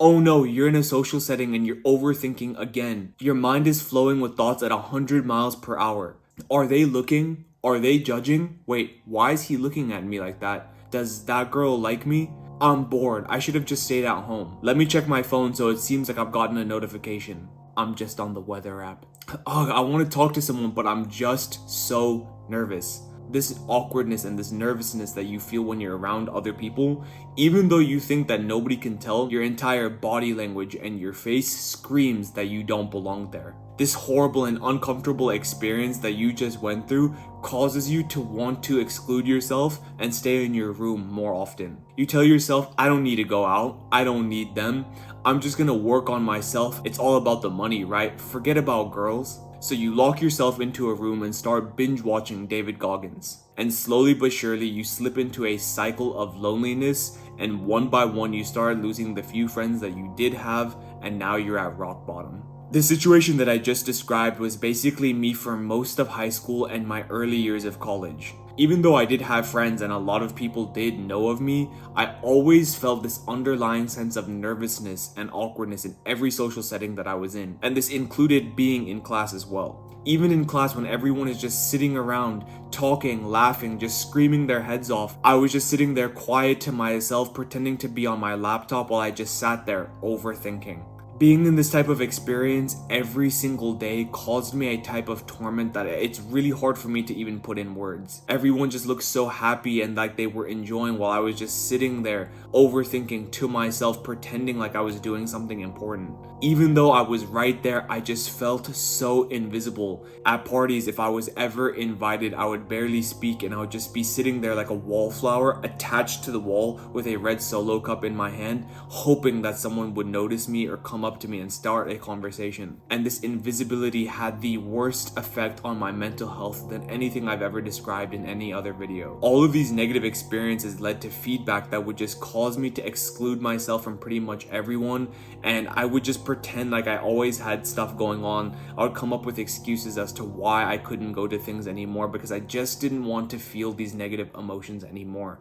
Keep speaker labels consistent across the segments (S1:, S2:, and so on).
S1: Oh no, you're in a social setting and you're overthinking again. Your mind is flowing with thoughts at 100 miles per hour. Are they looking? Are they judging? Wait, why is he looking at me like that? Does that girl like me? I'm bored. I should have just stayed at home. Let me check my phone so it seems like I've gotten a notification. I'm just on the weather app. Ugh, I want to talk to someone, but I'm just so nervous. This awkwardness and this nervousness that you feel when you're around other people, even though you think that nobody can tell, your entire body language and your face screams that you don't belong there. This horrible and uncomfortable experience that you just went through causes you to want to exclude yourself and stay in your room more often. You tell yourself, I don't need to go out, I don't need them, I'm just gonna work on myself. It's all about the money, right? Forget about girls. So you lock yourself into a room and start binge watching David Goggins. And slowly but surely you slip into a cycle of loneliness, and one by one you start losing the few friends that you did have, and now you're at rock bottom. The situation that I just described was basically me for most of high school and my early years of college. Even though I did have friends and a lot of people did know of me, I always felt this underlying sense of nervousness and awkwardness in every social setting that I was in. And this included being in class as well. Even in class when everyone is just sitting around, talking, laughing, just screaming their heads off, I was just sitting there quiet to myself, pretending to be on my laptop while I just sat there overthinking. Being in this type of experience every single day caused me a type of torment that it's really hard for me to even put in words. Everyone just looked so happy and like they were enjoying while I was just sitting there overthinking to myself, pretending like I was doing something important. Even though I was right there, I just felt so invisible. At parties, if I was ever invited, I would barely speak and I would just be sitting there like a wallflower attached to the wall with a red Solo cup in my hand, hoping that someone would notice me or come up to me and start a conversation. And this invisibility had the worst effect on my mental health than anything I've ever described in any other video. All of these negative experiences led to feedback that would just cause me to exclude myself from pretty much everyone, and I would just pretend like I always had stuff going on. I would come up with excuses as to why I couldn't go to things anymore because I just didn't want to feel these negative emotions anymore.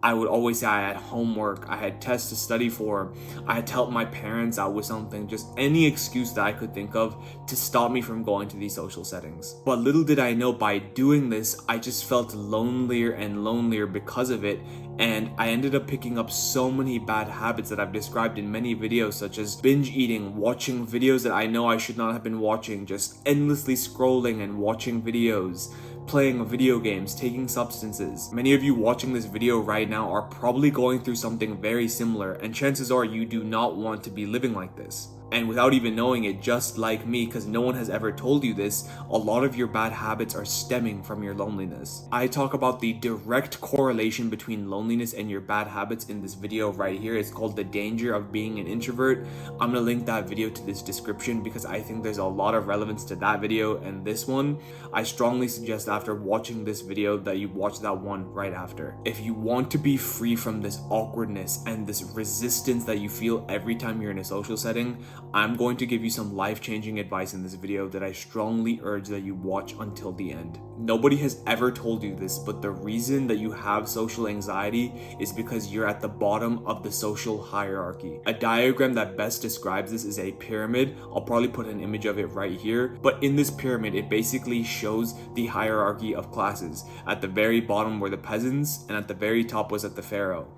S1: I would always say I had homework, I had tests to study for, I had to help my parents out with something, just any excuse that I could think of to stop me from going to these social settings. But little did I know, by doing this, I just felt lonelier and lonelier because of it, and I ended up picking up so many bad habits that I've described in many videos, such as binge eating, watching videos that I know I should not have been watching, just endlessly scrolling and watching videos, playing video games, taking substances. Many of you watching this video right now are probably going through something very similar, and chances are you do not want to be living like this. And without even knowing it, just like me, because no one has ever told you this, a lot of your bad habits are stemming from your loneliness. I talk about the direct correlation between loneliness and your bad habits in this video right here. It's called The Danger of Being an Introvert. I'm gonna link that video to this description because I think there's a lot of relevance to that video and this one. I strongly suggest after watching this video that you watch that one right after. If you want to be free from this awkwardness and this resistance that you feel every time you're in a social setting, I'm going to give you some life-changing advice in this video that I strongly urge that you watch until the end. Nobody has ever told you this, but the reason that you have social anxiety is because you're at the bottom of the social hierarchy. A diagram that best describes this is a pyramid. I'll probably put an image of it right here, but in this pyramid, it basically shows the hierarchy of classes. At the very bottom were the peasants, and at the very top was at the pharaoh.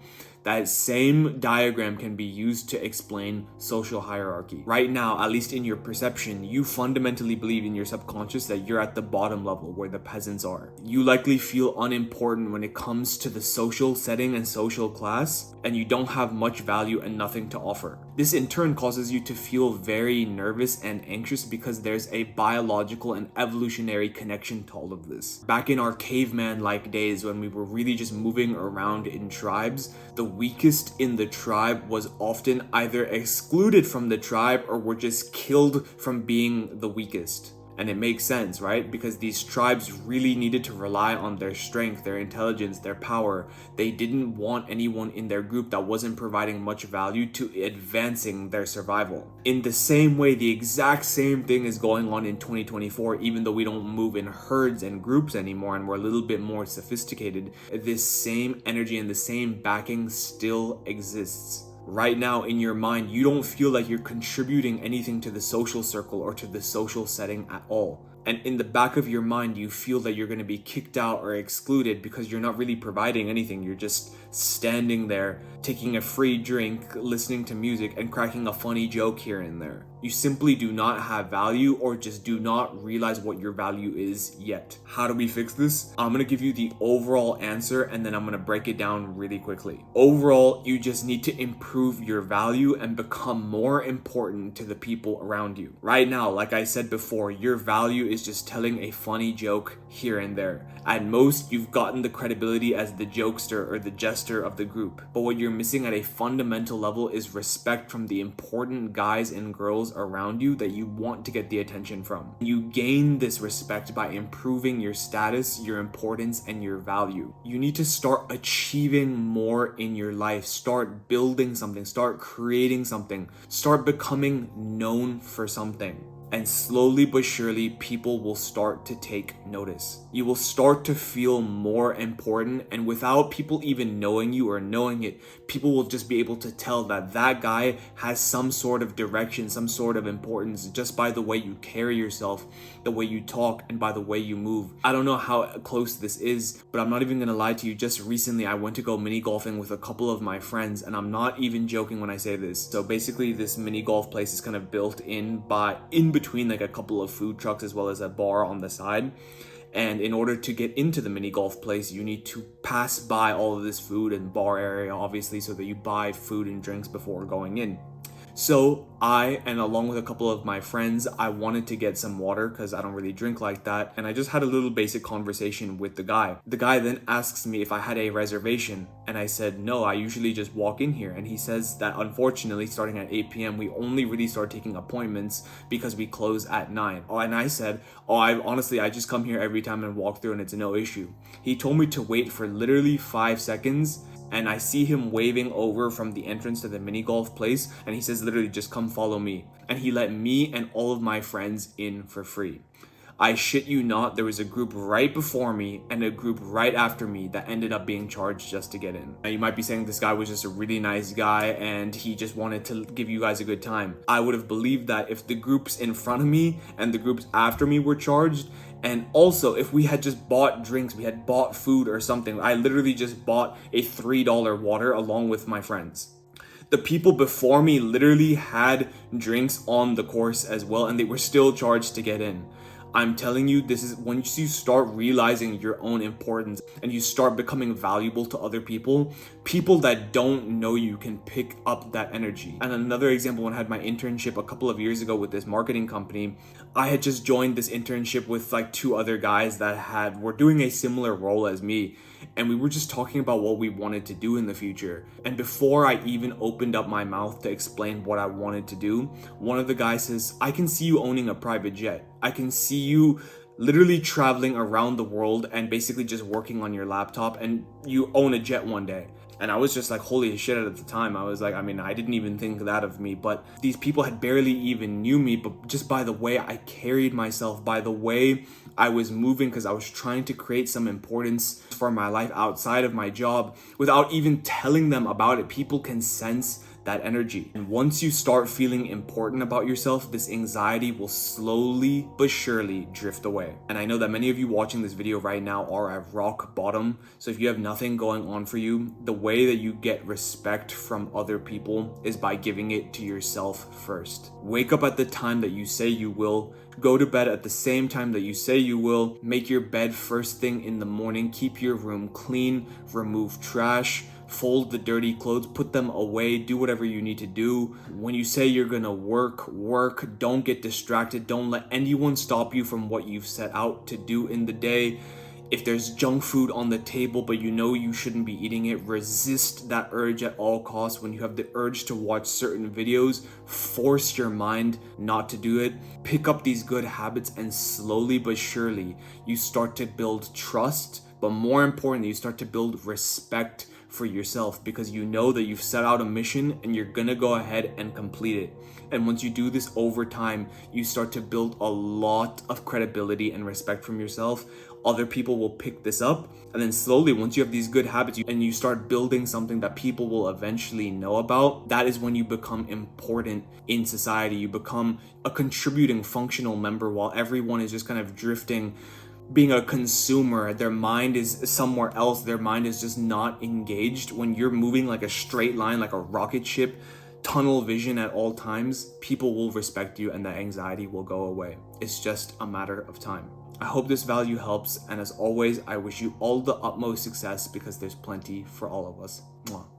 S1: That same diagram can be used to explain social hierarchy. Right now, at least in your perception, you fundamentally believe in your subconscious that you're at the bottom level where the peasants are. You likely feel unimportant when it comes to the social setting and social class, and you don't have much value and nothing to offer. This in turn causes you to feel very nervous and anxious because there's a biological and evolutionary connection to all of this. Back in our caveman-like days when we were really just moving around in tribes, the weakest in the tribe was often either excluded from the tribe or were just killed from being the weakest. And it makes sense, right? Because these tribes really needed to rely on their strength, their intelligence, their power. They didn't want anyone in their group that wasn't providing much value to advancing their survival. In the same way, the exact same thing is going on in 2024, even though we don't move in herds and groups anymore and we're a little bit more sophisticated. This same energy and the same backing still exists. Right now in your mind, you don't feel like you're contributing anything to the social circle or to the social setting at all. And in the back of your mind, you feel that you're going to be kicked out or excluded because you're not really providing anything. You're just standing there, taking a free drink, listening to music, and cracking a funny joke here and there. You simply do not have value, or just do not realize what your value is yet. How do we fix this? I'm gonna give you the overall answer, and then I'm gonna break it down really quickly. Overall, you just need to improve your value and become more important to the people around you. Right now, like I said before, your value is just telling a funny joke here and there. At most, you've gotten the credibility as the jokester or the jester of the group. But what you're missing at a fundamental level is respect from the important guys and girls around you that you want to get the attention from. You gain this respect by improving your status, your importance, and your value. You need to start achieving more in your life. Start building something. Start creating something. Start becoming known for something. And slowly but surely, people will start to take notice. You will start to feel more important, and without people even knowing you or knowing it, people will just be able to tell that that guy has some sort of direction, some sort of importance, just by the way you carry yourself, the way you talk, and by the way you move. I don't know how close this is, but I'm not even gonna lie to you. Just recently, I went to go mini golfing with a couple of my friends, and I'm not even joking when I say this. So basically, this mini golf place is kind of built in between like a couple of food trucks as well as a bar on the side. And in order to get into the mini golf place, you need to pass by all of this food and bar area, obviously, so that you buy food and drinks before going in. So I, and along with a couple of my friends, I wanted to get some water because I don't really drink like that. And I just had a little basic conversation with the guy. The guy then asks me if I had a reservation. And I said, no, I usually just walk in here. And he says that unfortunately, starting at 8 p.m., we only really start taking appointments because we close at 9. Oh, and I said, I just come here every time and walk through and it's no issue. He told me to wait for literally 5 seconds. And I see him waving over from the entrance to the mini golf place, and he says literally, just come follow me. And he let me and all of my friends in for free. I shit you not, there was a group right before me and a group right after me that ended up being charged just to get in. Now you might be saying this guy was just a really nice guy and he just wanted to give you guys a good time. I would have believed that if the groups in front of me and the groups after me were charged, and also if we had just bought drinks, we had bought food or something. I literally just bought a $3 water along with my friends. The people before me literally had drinks on the course as well, and they were still charged to get in. I'm telling you, this is once you start realizing your own importance and you start becoming valuable to other people, people that don't know you can pick up that energy. And another example, when I had my internship a couple of years ago with this marketing company, I had just joined this internship with like 2 other guys that were doing a similar role as me. And we were just talking about what we wanted to do in the future. And before I even opened up my mouth to explain what I wanted to do, one of the guys says, I can see you owning a private jet. I can see you literally traveling around the world and basically just working on your laptop, and you own a jet one day. And I was just like, holy shit, at the time. I was like, I didn't even think that of me. But these people had barely even knew me, but just by the way I carried myself, by the way I was moving, because I was trying to create some importance for my life outside of my job without even telling them about it. People can sense that energy. And once you start feeling important about yourself, this anxiety will slowly but surely drift away. And I know that many of you watching this video right now are at rock bottom. So if you have nothing going on for you, the way that you get respect from other people is by giving it to yourself first. Wake up at the time that you say you will. Go to bed at the same time that you say you will. Make your bed first thing in the morning. Keep your room clean. Remove trash. Fold the dirty clothes, put them away, do whatever you need to do. When you say you're gonna work. Don't get distracted. Don't let anyone stop you from what you've set out to do in the day. If there's junk food on the table but you know you shouldn't be eating it, resist that urge at all costs. When you have the urge to watch certain videos, force your mind not to do it. Pick up these good habits, and slowly but surely you start to build trust, but more importantly, you start to build respect for yourself, because you know that you've set out a mission and you're gonna go ahead and complete it. And once you do this over time, you start to build a lot of credibility and respect from yourself. Other people will pick this up, and then slowly, once you have these good habits and you start building something that people will eventually know about, that is when you become important in society. You become a contributing functional member while everyone is just kind of drifting, being a consumer. Their mind is somewhere else. Their mind is just not engaged. When you're moving like a straight line, like a rocket ship, tunnel vision at all times, people will respect you and that anxiety will go away. It's just a matter of time. I hope this value helps, and as always, I wish you all the utmost success, because there's plenty for all of us. Mwah.